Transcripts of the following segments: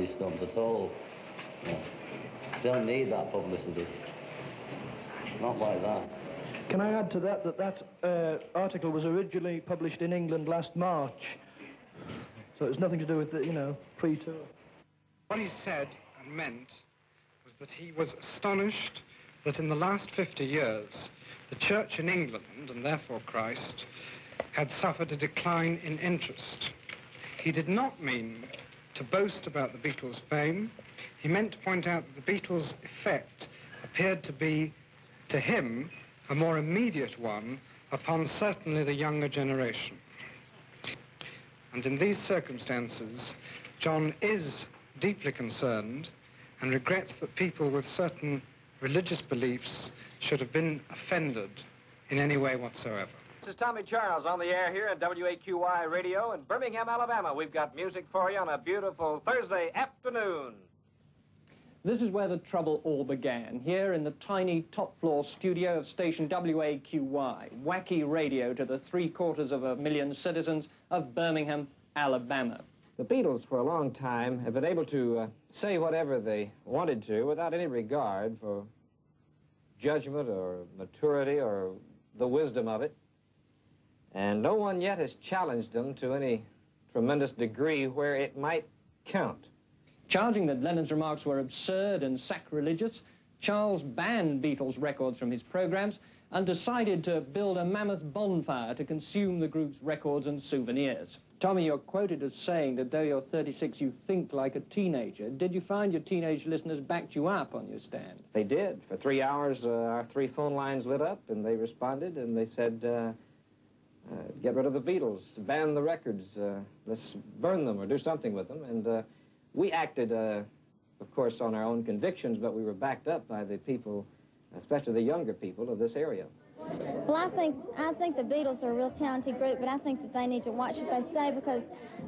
comedy snubs at all. Yeah. Don't need that publicity. Not like that. Can I add to that that article was originally published in England last March, so it's nothing to do with the, you know, pre-tour. What he said and meant was that he was astonished that in the last 50 years, the Church in England, and therefore Christ, had suffered a decline in interest. He did not mean to boast about the Beatles' fame. He meant to point out that the Beatles' effect appeared to be, to him, a more immediate one upon certainly the younger generation. And in these circumstances, John is deeply concerned and regrets that people with certain religious beliefs should have been offended in any way whatsoever. This is Tommy Charles on the air here at WAQY Radio in Birmingham, Alabama. We've got music for you on a beautiful Thursday afternoon. This is where the trouble all began, here in the tiny top-floor studio of station WAQY, wacky radio to the 750,000 citizens of Birmingham, Alabama. The Beatles, for a long time, have been able to say whatever they wanted to without any regard for judgment or maturity or the wisdom of it. And no one yet has challenged them to any tremendous degree where it might count. Charging that Lennon's remarks were absurd and sacrilegious, Charles banned Beatles records from his programs and decided to build a mammoth bonfire to consume the group's records and souvenirs. Tommy, you're quoted as saying that though you're 36, you think like a teenager. Did you find your teenage listeners backed you up on your stand? They did. For 3 hours, our 3 phone lines lit up, and they responded, and they said, get rid of the Beatles, ban the records, let's burn them or do something with them. And we acted, of course, on our own convictions, but we were backed up by the people, especially the younger people of this area. Well, I think the Beatles are a real talented group, but I think that they need to watch what they say because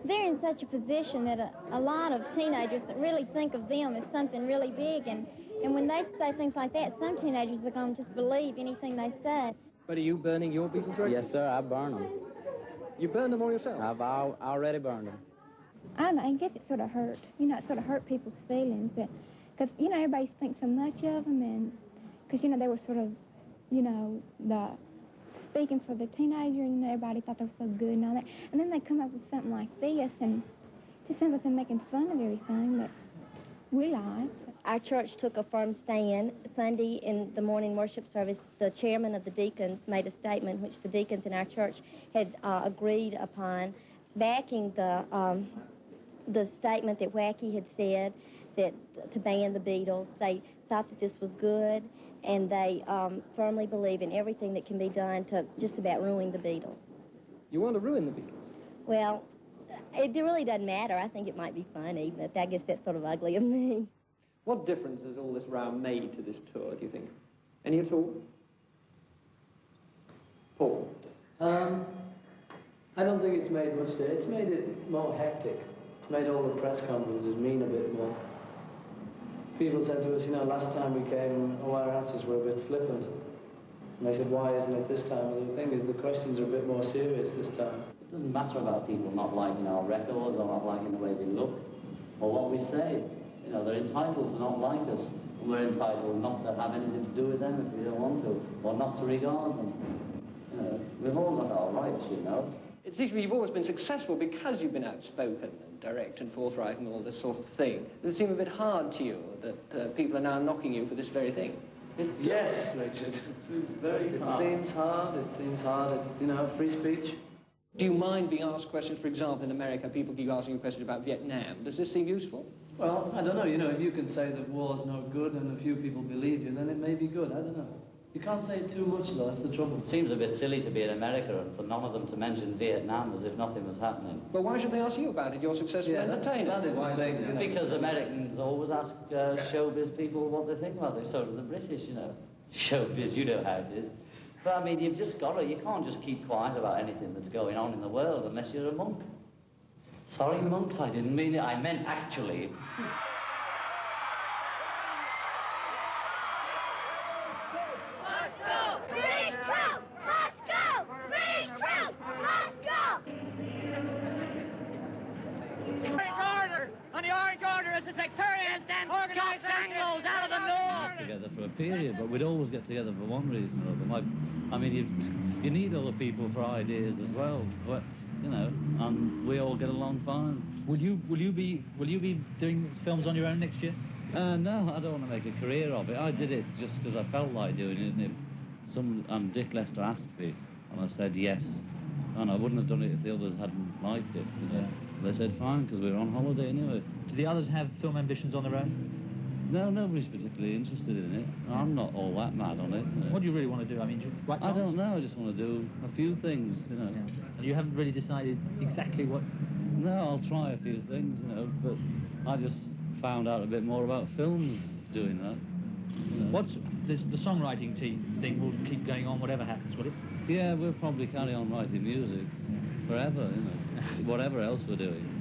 they're in such a position that a lot of teenagers that really think of them as something really big, and when they say things like that, some teenagers are going to just believe anything they say. But are you burning your Beatles records? Yes, sir, I burn them. You burned them all yourself? I've already burned them. I don't know, I guess it sort of hurt. You know, it sort of hurt people's feelings that, because, you know, everybody thinks so much of them, and because, you know, they were sort of, you know, speaking for the teenager, and, you know, everybody thought they were so good and all that. And then they come up with something like this, and it just sounds like they're making fun of everything that we like. Our church took a firm stand. Sunday in the morning worship service, the chairman of the deacons made a statement which the deacons in our church had agreed upon, backing the statement that Wacky had said that to ban the Beatles. They thought that this was good, and they firmly believe in everything that can be done to just about ruin the Beatles. You want to ruin the Beatles? Well, it really doesn't matter. I think it might be funny, but I guess that's sort of ugly of me. What difference has all this row made to this tour, do you think? Any at all? Paul? I don't think it's made much difference. It's made it more hectic. It's made all the press conferences mean a bit more. People said to us, you know, last time we came, all our answers were a bit flippant. And they said, why isn't it this time? Well, the thing is, the questions are a bit more serious this time. It doesn't matter about people not liking our records or not liking the way we look or what we say. You know, they're entitled to not like us, and we're entitled not to have anything to do with them if we don't want to, or not to regard them. You know, we've all got our rights, you know. It seems to me you've always been successful because you've been outspoken and direct and forthright and all this sort of thing. Does it seem a bit hard to you that people are now knocking you for this very thing? Yes, Richard. It seems very hard. It seems hard, you know, free speech. Do you mind being asked questions? For example, in America, people keep asking you questions about Vietnam. Does this seem useful? Well, I don't know, you know, if you can say that war's no good and a few people believe you, then it may be good, I don't know. You can't say too much, though, that's the trouble. It seems a bit silly to be in America and for none of them to mention Vietnam as if nothing was happening. But why should they ask you about it? You're successful entertainer. That is the thing. You know. Because Americans always ask showbiz people what they think about it. So do the British, you know. Showbiz, you know how it is. But I mean, you've just got to, you can't just keep quiet about anything that's going on in the world unless you're a monk. Sorry, monks, I didn't mean it. I meant actually. Let's go! Free Trump! Let's go! Free Trump! Let's go! Orange Order! On the Orange Order is the period, but we'd always get together for one reason or other. I mean, you need other people for ideas as well, but, you know, and we all get along fine. Will you be doing films on your own next year? No, I don't want to make a career of it. I did it just because I felt like doing it, and Dick Lester asked me, and I said yes, and I wouldn't have done it if the others hadn't liked it. You know? They said fine, because we were on holiday anyway. Do the others have film ambitions on their own? No, nobody's particularly interested in it. I'm not all that mad on it. You know. What do you really want to do? I mean, do you write songs? I don't know. I just want to do a few things, you know. Yeah. And you haven't really decided exactly what... No, I'll try a few things, you know, but I just found out a bit more about films doing that. You know. What's the songwriting thing will keep going on whatever happens, will it? Yeah, we'll probably carry on writing music forever, you know, whatever else we're doing.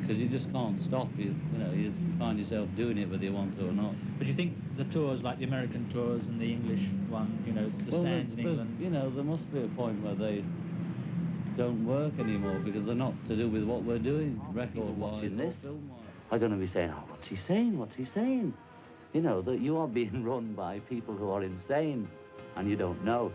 Because you just can't stop. You find yourself doing it whether you want to or not. But you think the tours, like the American tours and the English one, you know, the stands in England... You know, there must be a point where they don't work anymore because they're not to do with what we're doing, record-wise or film-wise. Are going to be saying, oh, what's he saying, what's he saying? You know, that you are being run by people who are insane and you don't know.